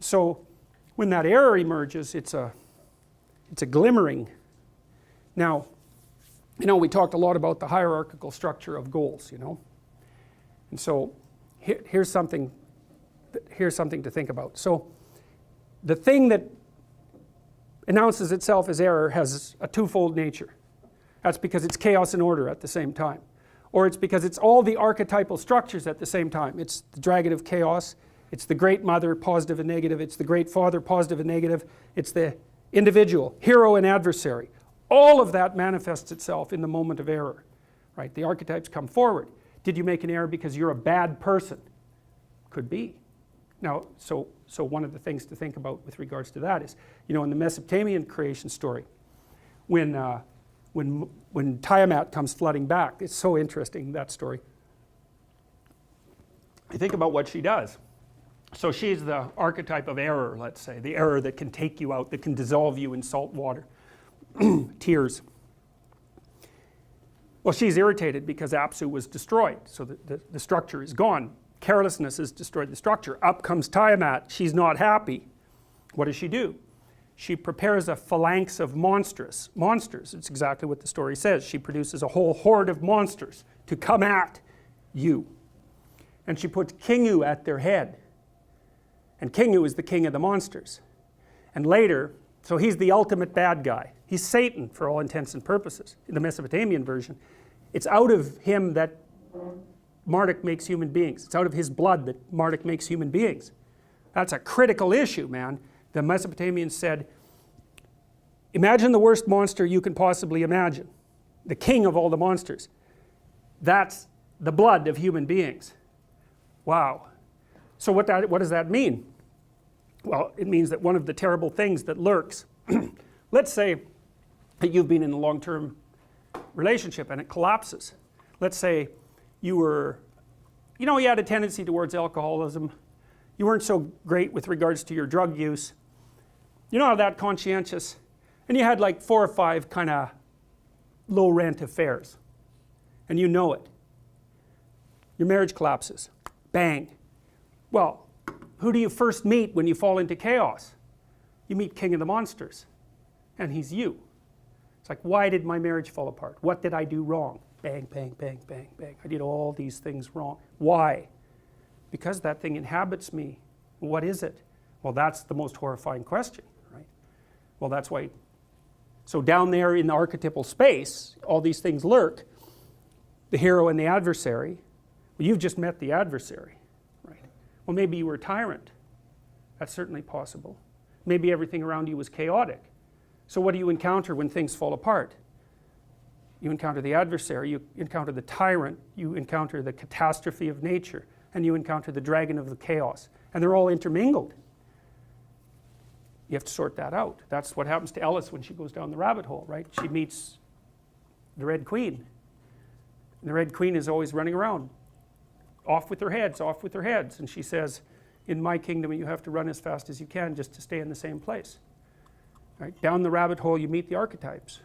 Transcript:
So when that error emerges, it's a glimmering. Now, we talked a lot about the hierarchical structure of goals, and so here's something to think about. So the thing that announces itself as error has a twofold nature. That's because it's chaos and order at the same time, or it's because it's all the archetypal structures at the same time. It's the dragon of chaos, it's the great mother, positive and negative, it's the great father, positive and negative, it's the individual, hero and adversary. All of that manifests itself in the moment of error, right? The archetypes come forward. Did you make an error because you're a bad person? Could be. Now, so one of the things to think about with regards to that is, in the Mesopotamian creation story, when Tiamat comes flooding back, it's so interesting, that story. You think about what she does. So she's the archetype of error, let's say, the error that can take you out, that can dissolve you in salt water. Tears. Well, she's irritated because Apsu was destroyed, so the structure is gone. Carelessness has destroyed the structure. Up comes Tiamat. She's not happy. What does she do? She prepares a phalanx of monsters. It's exactly what the story says. She produces a whole horde of monsters to come at you. And she puts Kingu at their head. And Kingu is the king of the monsters. And later, so he's the ultimate bad guy. He's Satan for all intents and purposes. In the Mesopotamian version, it's out of him that Marduk makes human beings. It's out of his blood that Marduk makes human beings. That's a critical issue, man. The Mesopotamians said, imagine the worst monster you can possibly imagine. The king of all the monsters. That's the blood of human beings. Wow. So what does that mean? Well, it means that one of the terrible things that lurks, let's say that you've been in a long-term relationship and it collapses. Let's say you had a tendency towards alcoholism. You weren't so great with regards to your drug use. You're not that conscientious. And you had like 4 or 5 kind of low-rent affairs. And you know it. Your marriage collapses. Bang. Well, who do you first meet when you fall into chaos? You meet King of the Monsters. And he's you. It's like, why did my marriage fall apart? What did I do wrong? Bang, bang, bang, bang, bang. I did all these things wrong. Why? Because that thing inhabits me. What is it? Well, that's the most horrifying question, right? Well, that's why. So down there in the archetypal space, all these things lurk. The hero and the adversary. Well, you've just met the adversary, right? Well, maybe you were a tyrant. That's certainly possible. Maybe everything around you was chaotic. So what do you encounter when things fall apart? You encounter the adversary, you encounter the tyrant, you encounter the catastrophe of nature, and you encounter the dragon of the chaos. And they're all intermingled. You have to sort that out. That's what happens to Ellis when she goes down the rabbit hole, right? She meets the Red Queen. And the Red Queen is always running around. Off with their heads, off with their heads. And she says, in my kingdom you have to run as fast as you can just to stay in the same place. Right? Down the rabbit hole you meet the archetypes.